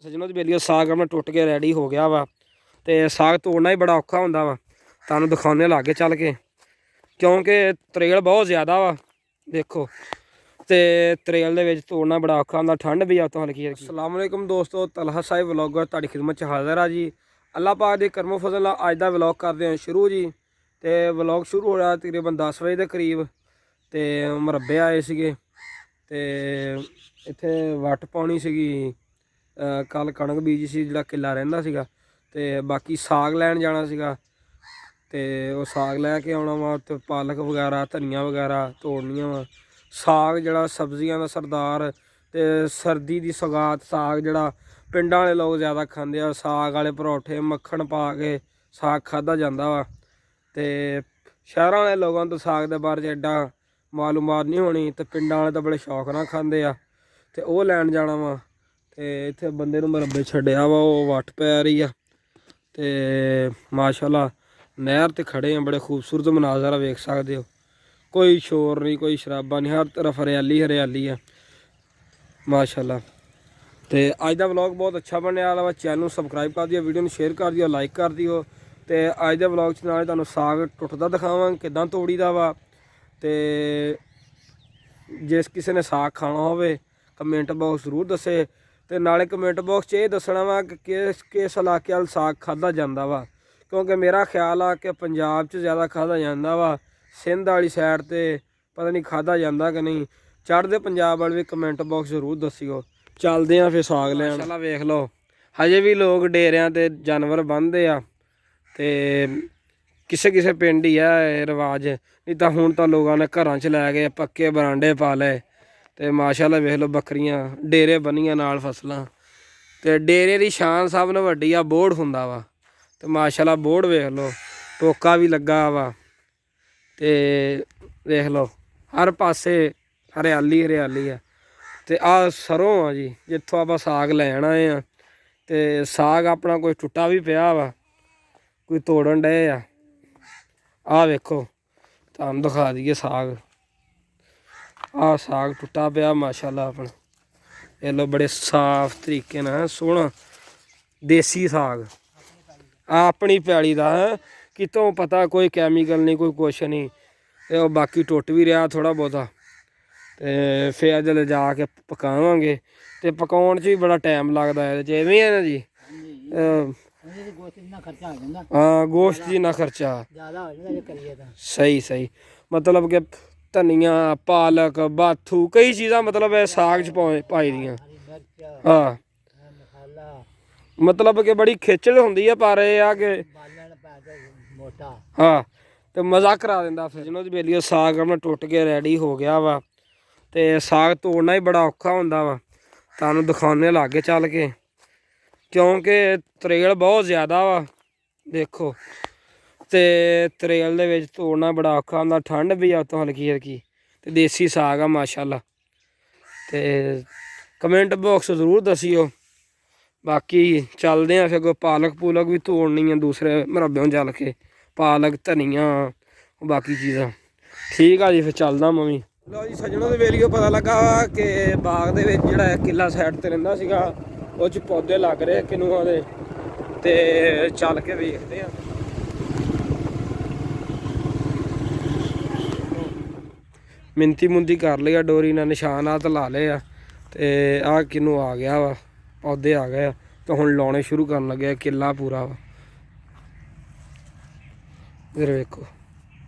ਸੱਜਣੋ ਜੀ ਬੇਲੀਓ ਸਾਗ ਆਪਣਾ ਟੁੱਟ ਕੇ ਰੈਡੀ ਹੋ ਗਿਆ ਵਾ ਤੇ ਸਾਗ ਤੋੜਨਾ ਹੀ ਬੜਾ ਔਖਾ ਹੁੰਦਾ ਵਾ। ਤੁਹਾਨੂੰ ਦਿਖਾਉਂਦੇ ਲਾਗੇ ਚੱਲ ਕੇ, ਕਿਉਂਕਿ ਤਰੇਲ ਬਹੁਤ ਜ਼ਿਆਦਾ ਵਾ ਦੇਖੋ, ਤੇ ਤਰੇਲ ਦੇ ਵਿੱਚ ਤੋੜਨਾ ਬੜਾ ਔਖਾ ਹੁੰਦਾ। ਠੰਡ ਵੀ ਆ ਤੋਂ ਹਲਕੀ ਹਲਕੀ। ਅਸਲਾਮ ਵਾਲੇਕੁਮ ਦੋਸਤੋ, ਤਲਹਾ ਸਾਹਿਬ ਵਲੋਗਰ ਤੁਹਾਡੀ ਖਿਦਮਤ 'ਚ ਹਾਜ਼ਰ ਆ ਜੀ। ਅੱਲਾਹ ਪਾਕ ਦੇ ਕਰਮੋ ਫਜ਼ਲ ਨਾਲ ਅੱਜ ਦਾ ਵਲੋਗ ਕਰਦੇ ਹਾਂ ਸ਼ੁਰੂ ਜੀ। ਤੇ ਵਲੋਗ ਸ਼ੁਰੂ ਹੋ ਰਿਹਾ ਤਕਰੀਬਨ 10 ਵਜੇ ਦੇ ਕਰੀਬ। ਤੇ ਮੁਰੱਬੇ ਆਏ ਸੀਗੇ ਤੇ ਇੱਥੇ ਵੱਟ ਪਾਉਣੀ ਸੀਗੀ। ਕੱਲ ਕਣਕ ਬੀਜੀ ਸੀ, ਜਿਹੜਾ ਕਿੱਲਾ ਰਹਿੰਦਾ ਸੀਗਾ। ਤੇ ਬਾਕੀ ਸਾਗ ਲੈਣ ਜਾਣਾ ਸੀਗਾ ਤੇ ਉਹ ਸਾਗ ਲੈ ਕੇ ਆਉਣਾ ਵਾ। ਤੇ ਪਾਲਕ ਵਗੈਰਾ ਧਨੀਆ ਵਗੈਰਾ ਤੋੜਨੀਆਂ ਵਾ। ਸਾਗ ਜਿਹੜਾ ਸਬਜ਼ੀਆਂ ਦਾ ਸਰਦਾਰ ਤੇ ਸਰਦੀ ਦੀ ਸੌਗਾਤ ਸਾਗ ਜਿਹੜਾ ਪਿੰਡਾਂ ਵਾਲੇ ਲੋਕ ਜ਼ਿਆਦਾ ਖਾਂਦੇ ਆ। ਸਾਗ ਵਾਲੇ ਪਰੌਠੇ ਮੱਖਣ ਪਾ ਕੇ ਸਾਗ ਖਾਧਾ ਜਾਂਦਾ ਵਾ। ਤੇ ਸ਼ਹਿਰਾਂ ਵਾਲੇ ਲੋਕਾਂ ਤੋਂ ਸਾਗ ਦੇ ਬਾਰੇ 'ਚ ਐਡਾ ਮਾਲੂਮਾਤ ਨਹੀਂ ਹੋਣੀ, ਤੇ ਪਿੰਡਾਂ ਵਾਲੇ ਤਾਂ ਬੜੇ ਸ਼ੌਕ ਨਾਲ ਖਾਂਦੇ ਆ। ਤੇ ਉਹ ਲੈਣ ਜਾਣਾ ਵਾ। ਤੇ ਇੱਥੇ ਬੰਦੇ ਨੂੰ ਮੁਰੱਬੇ ਛੱਡਿਆ ਵਾ, ਉਹ ਵੱਟ ਪੈ ਰਹੀ ਆ। ਤੇ ਮਾਸ਼ਾਅੱਲਾ ਨਹਿਰ ਤੇ ਖੜੇ ਆ, ਬੜੇ ਖੂਬਸੂਰਤ ਮਨਾਜ਼ਰਾ ਵੇਖ ਸਕਦੇ ਹੋ। ਕੋਈ ਸ਼ੋਰ ਨਹੀਂ, ਕੋਈ ਸ਼ਰਾਬਾ ਨਹੀਂ, ਹਰ ਤਰਫ ਹਰਿਆਲੀ ਹਰਿਆਲੀ ਆ ਮਾਸ਼ਾਅੱਲਾ। ਤੇ ਅੱਜ ਦਾ ਵਲੌਗ ਬਹੁਤ ਅੱਛਾ ਬਣਿਆ ਵਾਲਾ ਵਾ। ਚੈਨਲ ਨੂੰ ਸਬਸਕ੍ਰਾਈਬ ਕਰ ਦਿਓ, ਵੀਡੀਓ ਨੂੰ ਸ਼ੇਅਰ ਕਰ ਦਿਓ, ਲਾਈਕ ਕਰ ਦਿਓ। ਤੇ ਅੱਜ ਦੇ ਵਲੌਗ 'ਚ ਨਾਲ ਤੁਹਾਨੂੰ ਸਾਗ ਟੁੱਟਦਾ ਦਿਖਾਵਾਂਗੇ ਕਿੱਦਾਂ ਤੋੜੀ ਦਾ ਵਾ। ਤੇ ਜਿਸ ਕਿਸੇ ਨੇ ਸਾਗ ਖਾਣਾ ਹੋਵੇ ਕਮੈਂਟ ਬਾਕਸ ਜ਼ਰੂਰ ਦੱਸੇ। ਤੇ ਨਾਲੇ ਕਮੈਂਟ ਬਾਕਸ 'ਚ ਇਹ ਦੱਸਣਾ ਵਾ ਕਿ ਕਿਸ ਇਲਾਕੇ ਵੱਲ ਸਾਗ ਖਾਧਾ ਜਾਂਦਾ ਵਾ, ਕਿਉਂਕਿ ਮੇਰਾ ਖਿਆਲ ਆ ਕਿ ਪੰਜਾਬ 'ਚ ਜ਼ਿਆਦਾ ਖਾਧਾ ਜਾਂਦਾ ਵਾ। ਸਿੰਧ ਵਾਲੀ ਸਾਈਡ 'ਤੇ ਪਤਾ ਨਹੀਂ ਖਾਧਾ ਜਾਂਦਾ ਕਿ ਨਹੀਂ। ਚੜ੍ਹਦੇ ਪੰਜਾਬ ਵਾਲ ਵੀ ਕਮੈਂਟ ਬਾਕਸ ਜ਼ਰੂਰ ਦੱਸਿਓ। ਚੱਲਦੇ ਆ ਫਿਰ ਸਾਗ ਲੈਣ। ਮਾਸ਼ਾਅੱਲਾ ਵੇਖ ਲਓ, ਹਜੇ ਵੀ ਲੋਕ ਡੇਰਿਆਂ 'ਤੇ ਜਾਨਵਰ ਬੰਨ੍ਹਦੇ ਆ। ਤੇ ਕਿਸੇ ਕਿਸੇ ਪਿੰਡ ਹੀ ਆ ਇਹ ਰਿਵਾਜ, ਨਹੀਂ ਤਾਂ ਹੁਣ ਤਾਂ ਲੋਕਾਂ ਨੇ ਘਰਾਂ 'ਚ ਲੈ ਕੇ ਪੱਕੇ ਬਰਾਂਡੇ ਪਾ ਲਏ। ਤੇ ਮਾਸ਼ਾਅੱਲਾ ਵੇਖ ਲਓ, ਬੱਕਰੀਆਂ ਡੇਰੇ ਬੰਨੀਆਂ ਨਾਲ ਫਸਲਾਂ। ਤੇ ਡੇਰੇ ਦੀ ਸ਼ਾਨ ਸਭ ਨਾਲੋਂ ਵੱਡੀ ਆ ਬੋਹੜ ਹੁੰਦਾ ਵਾ। ਤੇ ਮਾਸ਼ਾਅੱਲਾ ਬੋਹੜ ਵੇਖ ਲਓ, ਟੋਕਾ ਵੀ ਲੱਗਾ ਵਾ। ਤੇ ਵੇਖ ਲਓ ਹਰ ਪਾਸੇ ਹਰਿਆਲੀ ਹਰਿਆਲੀ ਆ। ਤੇ ਆਹ ਸਰੋਂ ਆ ਜੀ, ਜਿੱਥੋਂ ਆਪਾਂ ਸਾਗ ਲੈਣ ਆਏ ਆ। ਤੇ ਸਾਗ ਆਪਣਾ ਕੋਈ ਟੁੱਟਾ ਵੀ ਪਿਆ ਵਾ, ਕੋਈ ਤੋੜਨ ਡਏ ਆ। ਆਹ ਵੇਖੋ ਤੁਹਾਨੂੰ ਦਿਖਾ ਦਈਏ ਸਾਗ। ਆਹ ਸਾਗ ਟੁੱਟਾ ਪਿਆ ਮਾਸ਼ਾਅੱਲਾ ਆਪਣਾ। ਇਹ ਲੋ ਬੜੇ ਸਾਫ ਤਰੀਕੇ ਨਾਲ ਸੋਹਣਾ ਦੇਸੀ ਸਾਗ ਆਪਣੀ ਪੈਲੀ ਦਾ, ਕਿਤੋਂ ਪਤਾ ਕੋਈ ਕੈਮੀਕਲ ਨਹੀਂ, ਕੋਈ ਕੁਛ ਨਹੀਂ। ਤੇ ਉਹ ਬਾਕੀ ਟੁੱਟ ਵੀ ਰਿਹਾ ਥੋੜ੍ਹਾ ਬਹੁਤਾ। ਤੇ ਫਿਰ ਅੱਜ ਲਿਜਾ ਕੇ ਪਕਾਵਾਂਗੇ। ਤੇ ਪਕਾਉਣ 'ਚ ਵੀ ਬੜਾ ਟਾਈਮ ਲੱਗਦਾ ਇਹਦੇ 'ਚ, ਐਵੇਂ ਹੈ ਨਾ ਜੀ। ਹਾਂ ਗੋਸ਼ਤ ਜਿੰਨਾ ਖਰਚਾ ਸਹੀ ਸਹੀ, ਮਤਲਬ ਕਿ ਧਨੀਆ ਪਾਲਕ ਬਾਥੂ ਕਈ ਚੀਜ਼ਾਂ ਮਤਲਬ ਇਹ ਸਾਗ 'ਚ ਪਾਈ ਦੀਆਂ। ਹਾਂ ਮਤਲਬ ਕਿ ਬੜੀ ਖੇਚਲ ਹੁੰਦੀ ਆ, ਪਰ ਇਹ ਆ ਕਿ ਹਾਂ ਤੇ ਮਜ਼ਾ ਕਰਾ ਦਿੰਦਾ। ਫਿਰ ਜਿਹਨਾਂ ਦੀ ਬੇਲੀਓ ਸਾਗ ਆਪਣਾ ਟੁੱਟ ਕੇ ਰੈਡੀ ਹੋ ਗਿਆ ਵਾ। ਤੇ ਸਾਗ ਤੋੜਨਾ ਹੀ ਬੜਾ ਔਖਾ ਹੁੰਦਾ ਵਾ। ਤੁਹਾਨੂੰ ਦਿਖਾਉਂਦੇ ਲਾਗੇ ਚੱਲ ਕੇ, ਕਿਉਂਕਿ ਤਰੇਲ ਬਹੁਤ ਜ਼ਿਆਦਾ ਵਾ ਦੇਖੋ। ਤੇ ਤਰੇਲ ਦੇ ਵਿੱਚ ਤੋੜਨਾ ਬੜਾ ਔਖਾ ਹੁੰਦਾ। ਠੰਡ ਵੀ ਆ ਉਤੋਂ ਹਲਕੀ ਹਲਕੀ। ਤੇ ਦੇਸੀ ਸਾਗ ਆ ਮਾਸ਼ਾਅੱਲਾ। ਤੇ ਕਮੈਂਟ ਬਾਕਸ ਜ਼ਰੂਰ ਦੱਸਿਓ। ਬਾਕੀ ਚੱਲਦੇ ਆ ਫਿਰ ਅੱਗੋਂ। ਪਾਲਕ ਪੂਲਕ ਵੀ ਤੋੜਨੀ ਆ ਦੂਸਰੇ ਮੁਰੱਬਿਓਂ ਚੱਲ ਕੇ, ਪਾਲਕ ਧਨੀਆ ਬਾਕੀ ਚੀਜ਼ਾਂ। ਠੀਕ ਆ ਜੀ, ਫਿਰ ਚੱਲਦਾ ਮੈਂ ਵੀ। ਲਓ ਜੀ ਸੱਜਣੋਂ ਦੇ ਵੇਲੀਓ ਪਤਾ ਲੱਗਾ ਕਿ ਬਾਗ ਦੇ ਵਿੱਚ ਜਿਹੜਾ ਕਿੱਲਾ ਸਾਈਡ 'ਤੇ ਰਹਿੰਦਾ ਸੀਗਾ, ਉਹ 'ਚ ਪੌਦੇ ਲੱਗ ਰਹੇ ਕਿਨੂਆਂ ਦੇ। ਤੇ ਚੱਲ ਕੇ ਵੇਖਦੇ ਆ। ਮਿੰਤੀ ਮੁੰਤੀ ਕਰ ਲਈ ਆ, ਡੋਰੀ ਨਾਲ ਨਿਸ਼ਾਨਾਤ ਲਾ ਲਏ ਆ। ਤੇ ਆਹ ਕਿਨੂੰ ਆ ਗਿਆ ਵਾ, ਪੌਦੇ ਆ ਗਏ ਆ। ਤੇ ਹੁਣ ਲਾਉਣੇ ਸ਼ੁਰੂ ਕਰਨ ਲੱਗੇ। ਕਿੱਲਾ ਪੂਰਾ ਵਾ ਇੱਧਰ ਵੇਖੋ,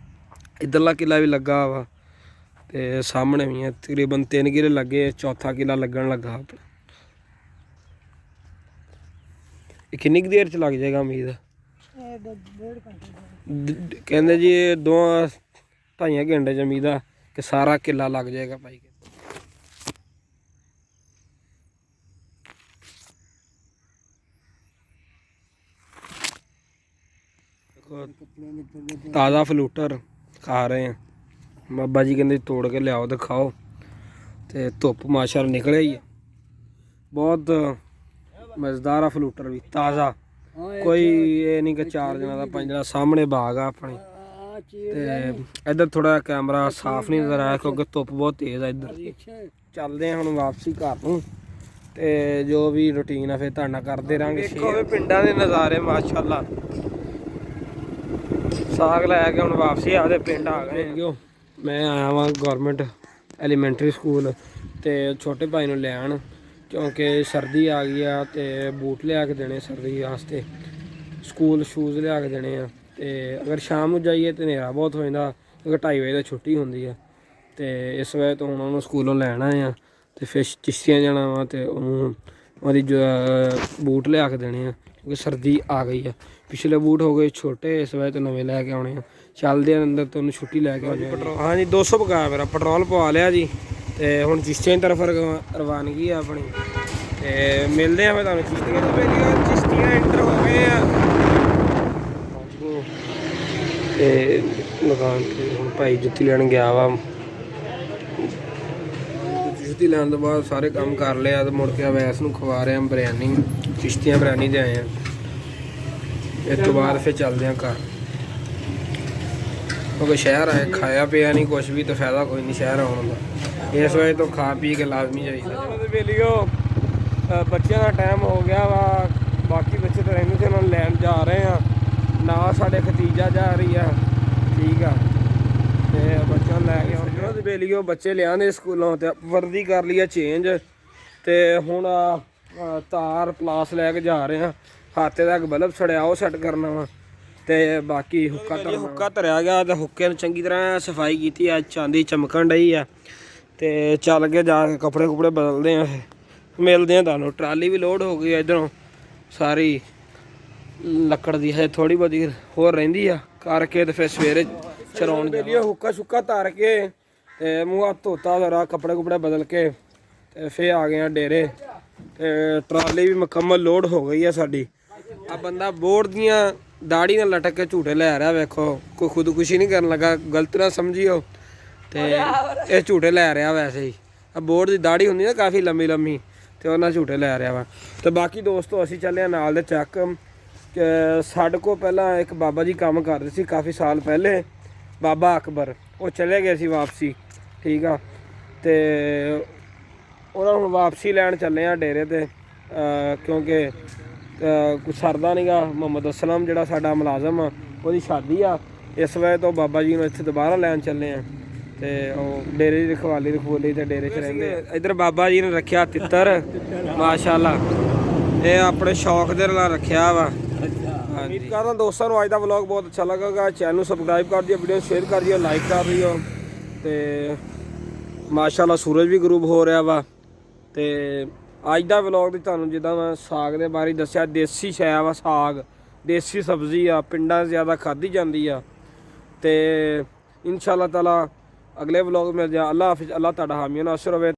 ਇੱਧਰਲਾ ਕਿੱਲਾ ਵੀ ਲੱਗਾ ਵਾ। ਤੇ ਸਾਹਮਣੇ ਵੀ ਆ, ਤਕਰੀਬਨ 3 ਕਿੱਲੇ ਲੱਗੇ, ਚੌਥਾ ਕਿੱਲਾ ਲੱਗਣ ਲੱਗਾ ਆਪਣਾ। ਇਹ ਕਿੰਨੀ ਕੁ ਦੇਰ 'ਚ ਲੱਗ ਜਾਏਗਾ ਉਮੀਦ? ਕਹਿੰਦੇ ਜੀ 2-2.5 ਘੰਟੇ 'ਚ ਉਮੀਦ ਆ ਕਿ ਸਾਰਾ ਕਿੱਲਾ ਲੱਗ ਜਾਏਗਾ ਭਾਈ। ਤਾਜ਼ਾ ਫਲੂਟਰ ਖਾ ਰਹੇ ਆ। ਬਾਬਾ ਜੀ ਕਹਿੰਦੇ ਤੋੜ ਕੇ ਲਿਆਓ ਤੇ ਖਾਓ। ਤੇ ਧੁੱਪ ਮਾਸ਼ਾਅੱਲਾ ਨਿਕਲਿਆ ਹੀ ਆ, ਬਹੁਤ ਮਜ਼ੇਦਾਰ ਆ ਫਲੂਟਰ ਵੀ ਤਾਜ਼ਾ। ਕੋਈ ਇਹ ਨਹੀਂ ਕਿ 4 ਦਿਨਾਂ ਦਾ 5 ਦਿਨਾਂ। ਸਾਹਮਣੇ ਬਾਗ ਆ ਆਪਣੇ। ਤੇ ਇੱਧਰ ਥੋੜਾ ਕੈਮਰਾ ਸਾਫ਼ ਨਹੀਂ ਨਜ਼ਰ ਆਇਆ ਕਿਉਂਕਿ ਧੁੱਪ ਬਹੁਤ ਤੇਜ਼ ਆ ਇੱਧਰ। ਚੱਲਦੇ ਆ ਹੁਣ ਵਾਪਸੀ ਘਰ ਨੂੰ। ਤੇ ਜੋ ਵੀ ਰੂਟੀਨ ਆ ਫਿਰ ਤੁਹਾਡੇ ਨਾਲ ਕਰਦੇ ਰਹਾਂਗੇ। ਦੇਖੋ ਵੀ ਪਿੰਡਾਂ ਦੇ ਨਜ਼ਾਰੇ ਮਾਸ਼ਾਅੱਲਾ। ਸਾਗ ਲੈ ਕੇ ਹੁਣ ਵਾਪਸੀ ਆਪਦੇ ਪਿੰਡ ਆ ਗਏ। ਮੈਂ ਆਇਆ ਵਾਂ ਗੌਰਮੈਂਟ ਐਲੀਮੈਂਟਰੀ ਸਕੂਲ ਤੇ ਛੋਟੇ ਭਾਈ ਨੂੰ ਲੈਣ, ਕਿਉਂਕਿ ਸਰਦੀ ਆ ਗਈ ਆ ਤੇ ਬੂਟ ਲਿਆ ਕੇ ਦੇਣੇ ਸਰਦੀ ਵਾਸਤੇ, ਸਕੂਲ ਸ਼ੂਜ਼ ਲਿਆ ਕੇ ਦੇਣੇ ਆ। ਤੇ ਅਗਰ ਸ਼ਾਮ ਨੂੰ ਜਾਈਏ ਤਾਂ ਹਨੇਰਾ ਬਹੁਤ ਹੋ ਜਾਂਦਾ, ਕਿਉਂਕਿ 2:30 ਵਜੇ ਦਾ ਛੁੱਟੀ ਹੁੰਦੀ ਆ। ਤੇ ਇਸ ਵਜ੍ਹਾ ਤੋਂ ਹੁਣ ਉਹਨੂੰ ਸਕੂਲੋਂ ਲੈਣਾ ਆ ਤੇ ਫਿਰ ਚਿਸ਼ਤੀਆਂ ਜਾਣਾ ਵਾ ਤੇ ਉਹਨੂੰ ਉਹਦੀ ਬੂਟ ਲਿਆ ਕੇ ਦੇਣੇ ਆ, ਕਿਉਂਕਿ ਸਰਦੀ ਆ ਗਈ ਆ। ਪਿਛਲੇ ਬੂਟ ਹੋ ਗਏ ਛੋਟੇ, ਇਸ ਵਜ੍ਹਾ ਤੋਂ ਨਵੇਂ ਲੈ ਕੇ ਆਉਣੇ ਆ। ਚੱਲਦੇ ਆ ਅੰਦਰ ਤੋਂ ਉਹਨੂੰ ਛੁੱਟੀ ਲੈ ਕੇ ਆਉਣੀ। ਹਾਂਜੀ 200 ਪਕਾ ਮੇਰਾ ਪੈਟਰੋਲ ਪਵਾ ਲਿਆ ਜੀ ਤੇ ਹੁਣ ਚਿਸ਼ਤੀਆਂ ਦੀ ਤਰਫ ਰਵਾਨਗੀ ਆ ਆਪਣੀ। ਤੇ ਮਿਲਦੇ ਆ ਫਿਰ ਤੁਹਾਨੂੰ ਚਿਸ਼ਤੀਆਂ ਤੋਂ। ਚਿਸ਼ਤੀਆਂ ਐਂਟਰ ਹੋ ਗਏ ਆ ਤੇ ਦੁਕਾਨ ਤੇ ਹੁਣ ਭਾਈ ਜੁੱਤੀ ਲੈਣ ਗਿਆ ਵਾ। ਜੁੱਤੀ ਲੈਣ ਤੋਂ ਬਾਅਦ ਸਾਰੇ ਕੰਮ ਕਰ ਲਿਆ ਤੇ ਮੁੜ ਕੇ ਵੈਸ ਨੂੰ ਖਵਾ ਰਿਹਾ ਬਿਰਿਆਨੀ। ਚਿਸ਼ਤੀਆਂ ਬਿਰਿਆਨੀ ਦੇ ਆਏ ਆ। ਇਸ ਤੋਂ ਬਾਅਦ ਫਿਰ ਚੱਲਦੇ ਆ ਘਰ, ਕਿਉਂਕਿ ਸ਼ਹਿਰ ਆਏ ਖਾਇਆ ਪਿਆ ਨਹੀਂ ਕੁਛ ਵੀ ਤਾਂ ਫਾਇਦਾ ਕੋਈ ਨਹੀਂ ਸ਼ਹਿਰ ਆਉਣ ਦਾ। ਇਸ ਵਜ੍ਹਾ ਤੋਂ ਖਾ ਪੀ ਕੇ ਲਾਜ਼ਮੀ ਚਾਹੀਦਾ। ਵੇਲੀਓ ਬੱਚਿਆਂ ਦਾ ਟਾਈਮ ਹੋ ਗਿਆ ਵਾ, ਬਾਕੀ ਬੱਚੇ ਤਾਂ ਰਹਿੰਦੇ ਤੇ ਉਹਨਾਂ ਨੂੰ ਲੈਣ ਜਾ ਰਹੇ ਆ। ਨਾਲ ਸਾਡੇ ਖਤੀਜਾ ਜਾ ਰਹੀ ਆ, ਠੀਕ ਆ। ਤੇ ਬੱਚਿਆਂ ਨੂੰ ਲੈ ਕੇ ਉਹਨਾਂ ਦੇ ਵੇਲੀਓ ਬੱਚੇ ਲਿਆਂਦੇ ਸਕੂਲੋਂ ਤੇ ਵਰਦੀ ਕਰ ਲਈ ਆ ਚੇਂਜ। ਤੇ ਹੁਣ ਤਾਰ ਪਲਾਸ ਲੈ ਕੇ ਜਾ ਰਹੇ ਆ। ਹੱਥ ਤੱਕ ਬਲਬ ਸੜਿਆ ਉਹ ਸੈੱਟ ਕਰਨਾ ਵਾ। ਤੇ ਬਾਕੀ ਹੁੱਕਾ ਧਰਿਆ ਗਿਆ ਤੇ ਹੁੱਕੇ ਨੂੰ ਚੰਗੀ ਤਰ੍ਹਾਂ ਸਫਾਈ ਕੀਤੀ ਆ, ਚਾਂਦੀ ਚਮਕਣ ਡਈ ਆ। ਤੇ ਚੱਲ ਕੇ ਜਾ ਕੇ ਕੱਪੜੇ ਕੁਪੜੇ ਬਦਲਦੇ ਆ, ਮਿਲਦੇ ਆ ਤੁਹਾਨੂੰ। ਟਰਾਲੀ ਵੀ ਲੋਡ ਹੋ ਗਈ ਆ ਇੱਧਰੋਂ ਸਾਰੀ ਲੱਕੜ ਦੀ, ਹਜੇ ਥੋੜ੍ਹੀ ਬਹੁਤੀ ਹੋਰ ਰਹਿੰਦੀ ਆ ਕਰਕੇ ਤੇ ਫਿਰ ਸਵੇਰੇ ਚਲਾਉਣ ਵੇਲੀਏ ਹੁੱਕਾ ਸ਼ੁੱਕਾ ਧਰ ਕੇ ਤੇ ਮੂੰਹ ਹੱਥ ਧੋਤਾ ਜ਼ਰਾ, ਕੱਪੜੇ ਕੁਪੜੇ ਬਦਲ ਕੇ ਤੇ ਫਿਰ ਆ ਗਏ ਆ ਡੇਰੇ। ਤੇ ਟਰਾਲੀ ਵੀ ਮੁਕੰਮਲ ਲੋਡ ਹੋ ਗਈ ਆ ਸਾਡੀ। ਆ ਬੰਦਾ ਬੋਰਡ ਦੀਆਂ ਦਾੜੀ ਨਾਲ ਲਟਕ ਕੇ ਝੂਟੇ ਲੈ ਰਿਹਾ, ਵੇਖੋ ਕੋਈ ਖੁਦਕੁਸ਼ੀ ਨਹੀਂ ਕਰਨ ਲੱਗਾ, ਗਲਤ ਨਾ ਸਮਝਿਓ। ਤੇ ਇਹ ਝੂਟੇ ਲੈ ਰਿਹਾ ਵੈਸੇ ਹੀ, ਆ ਬੋਰਡ ਦੀ ਦਾੜੀ ਹੁੰਦੀ ਨਾ ਕਾਫੀ ਲੰਮੀ ਲੰਮੀ, ਤੇ ਉਹਨਾਂ ਝੂਟੇ ਲੈ ਰਿਹਾ ਵਾ। ਤੇ ਬਾਕੀ ਦੋਸਤੋ ਅਸੀਂ ਚੱਲੇ ਆ ਨਾਲ ਦੇ ਚੱਕ। ਸਾਡੇ ਕੋਲ ਪਹਿਲਾਂ ਇੱਕ ਬਾਬਾ ਜੀ ਕੰਮ ਕਰਦੇ ਸੀ ਕਾਫੀ ਸਾਲ ਪਹਿਲੇ, ਬਾਬਾ ਅਕਬਰ, ਉਹ ਚਲੇ ਗਏ ਸੀ ਵਾਪਸੀ, ਠੀਕ ਆ। ਤੇ ਉਹਨਾਂ ਨੂੰ ਵਾਪਸੀ ਲੈਣ ਚੱਲੇ ਆ ਡੇਰੇ ਤੇ, ਕਿਉਂਕਿ ਕੁਛ ਸਰਦਾ ਨਹੀਂਗਾ। ਮੁਹੰਮਦ ਅਸਲਮ ਜਿਹੜਾ ਸਾਡਾ ਮੁਲਾਜ਼ਮ ਆ ਉਹਦੀ ਸ਼ਾਦੀ ਆ, ਇਸ ਵਜ੍ਹਾ ਤੋਂ ਬਾਬਾ ਜੀ ਨੂੰ ਇੱਥੇ ਦੁਬਾਰਾ ਲੈਣ ਚੱਲੇ ਆ। ਤੇ ਉਹ ਡੇਰੇ ਦੀ ਰਖਵਾਲੀ ਤੇ ਡੇਰੇ 'ਚ ਰਹਿੰਦੇ। ਇੱਧਰ ਬਾਬਾ ਜੀ ਨੇ ਰੱਖਿਆ ਤਿੱਤਰ ਮਾਸ਼ਾਅੱਲਾ, ਇਹ ਆਪਣੇ ਸ਼ੌਕ ਦੇ ਨਾਲ ਰੱਖਿਆ ਵਾ। ਉਮੀਦ ਕਰਦਾ ਦੋਸਤਾਂ ਨੂੰ ਅੱਜ ਦਾ ਵਲੌਗ ਬਹੁਤ ਅੱਛਾ ਲੱਗੇਗਾ। ਚੈਨਲ ਨੂੰ ਸਬਸਕ੍ਰਾਈਬ ਕਰ ਦਿਓ, ਵੀਡੀਓ ਸ਼ੇਅਰ ਕਰ ਦਿਓ, ਲਾਈਕ ਕਰ ਦਿਓ। ਤੇ ਮਾਸ਼ਾਅੱਲਾ ਸੂਰਜ ਵੀ ਗਰੂਬ ਹੋ ਰਿਹਾ ਵਾ। ਤੇ ਅੱਜ ਦਾ ਵਲੌਗ ਦੀ ਤੁਹਾਨੂੰ ਜਿੱਦਾਂ ਮੈਂ ਸਾਗ ਦੇ ਬਾਰੇ ਦੱਸਿਆ, ਦੇਸੀ ਸ਼ੈ ਵਾ ਸਾਗ, ਦੇਸੀ ਸਬਜ਼ੀ ਆ, ਪਿੰਡਾਂ 'ਚ ਜ਼ਿਆਦਾ ਖਾਧੀ ਜਾਂਦੀ ਆ। ਤੇ ਇਨਸ਼ਾ ਅੱਲਾਹ ਤਾਲਾ ਅਗਲੇ ਵਲੌਗ ਮਿਲ ਜਾ। ਅੱਲਾ ਹਾਫਿਜ਼, ਅੱਲਾ ਤੁਹਾਡਾ ਹਾਮੀ ਨਾਸਰ ਹੋਵੇ।